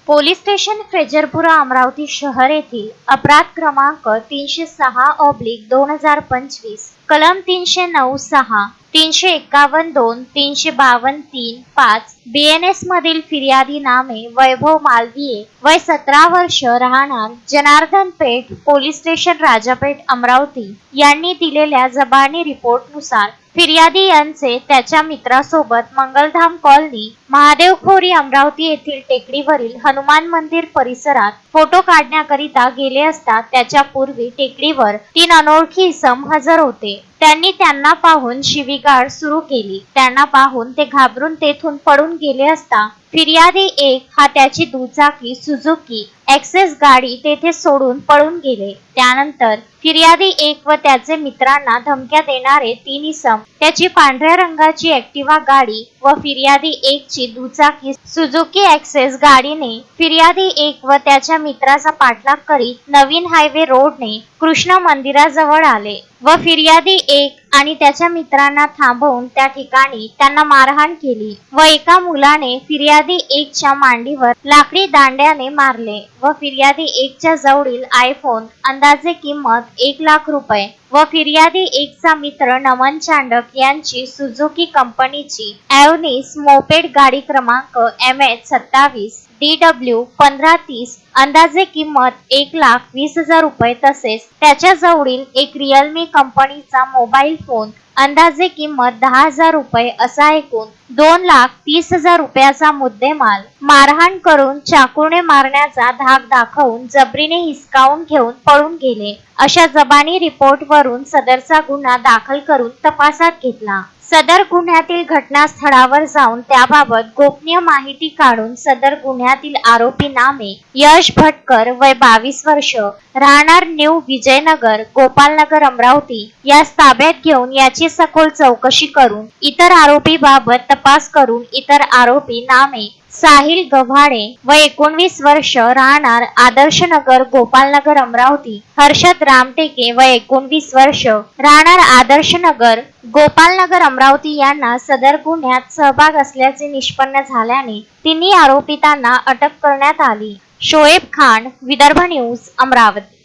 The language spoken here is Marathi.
पोलीस स्टेशन फ्रेजरपुरा अमरावती शहर येथील अपराध क्रमांक 306/2025 कलम 309(6), 351(2), 352(3)(5) BNS मधील फिर्यादी नामे वैभव मालवीय, वय 17 वर्ष, राहणार जनार्दन पेठ, पोलीस स्टेशन राजापेठ, अमरावती यांनी दिलेल्या जबानी रिपोर्टनुसार फिर्यादी यांचे त्याच्या मित्रासोबत मंगलधाम कॉलनी, महादेवखोरी, अमरावती येथील टेकडीवरील हनुमान मंदिर परिसरात फोटो काढण्याकरिता गेले असता त्याच्या पूर्वी टेकडीवर 3 अनोळखी इसम हजर होते. त्यांनी त्यांना पाहून शिवीगाळ सुरू केली. त्यांना पाहून ते घाबरून तेथून पळून गेले असता फिर्यादी 1 हा त्याची दुचाकी सुझुकी ॲक्सेस गाडी तेथे सोडून पळून गेले. त्यानंतर फिर्यादी 1 व त्याचे मित्रांना धमक्या देणारे 3 इसम त्याची पांढऱ्या रंगाची ॲक्टिवा गाडी व फिर्यादी 1 ची दुचाकी सुझुकी ॲक्सेस गाडीने फिर्यादी 1 व त्याच्या मित्राचा पाठलाग करीत नवीन हायवे रोडने कृष्ण मंदिराजवळ आले व फिर्यादी 1 आणि त्याच्या मित्रांना थांबवून त्या ठिकाणी त्यांना मारहाण केली व एका मुलाने फिर्यादी 1 च्या मांडीवर लाकडी दांड्याने मारले व फिर्यादी 1 च्या जवळील आयफोन अंदाजे किंमत 1 लाख रुपये व फिर्यादी 1 चा मित्र नमन चांडक यांची सुझुकी कंपनीची ॲव्हनिस मोपेड गाडी क्रमांक MH27 DW 1530 अंदाजे किंमत 1,20,000 रुपये तसेच त्याच्या जवळील एक रिअलमी कंपनीचा मोबाईल फोन अंदाजे किंमत 10,000 रुपये असा एकूण 2,30,000 रुपयाचा मुद्देमाल मारहाण करून चाकूने मारण्याचा धाक दाखवून जबरीने हिसकावून घेऊन पळून गेले अशा जबानी रिपोर्ट वरून सदरचा गुन्हा दाखल करून तपासात घेतला. सदर गुन्ह्यातील घटनास्थळावर जाऊन त्याबाबत गोपनीय माहिती काढून सदर गुन्ह्यातील आरोपी नामे यश भटकर, वय 22 वर्ष, राहणार न्यू विजयनगर, गोपालनगर, अमरावती यास ताब्यात घेऊन याची सखोल चौकशी करून इतर आरोपी बाबत तपास करून इतर आरोपी नामे साहिल गव्हाणे, वय 19 वर्ष, राहणार आदर्शनगर, गोपालनगर, अमरावती, हर्षद रामटेके, वय 19 वर्ष, राहणार आदर्शनगर, गोपालनगर, अमरावती यांना सदर गुन्ह्यात सहभाग असल्याचे निष्पन्न झाल्याने तिन्ही आरोपितांना अटक करण्यात आली. शोएब खान, विदर्भ न्यूज, अमरावती.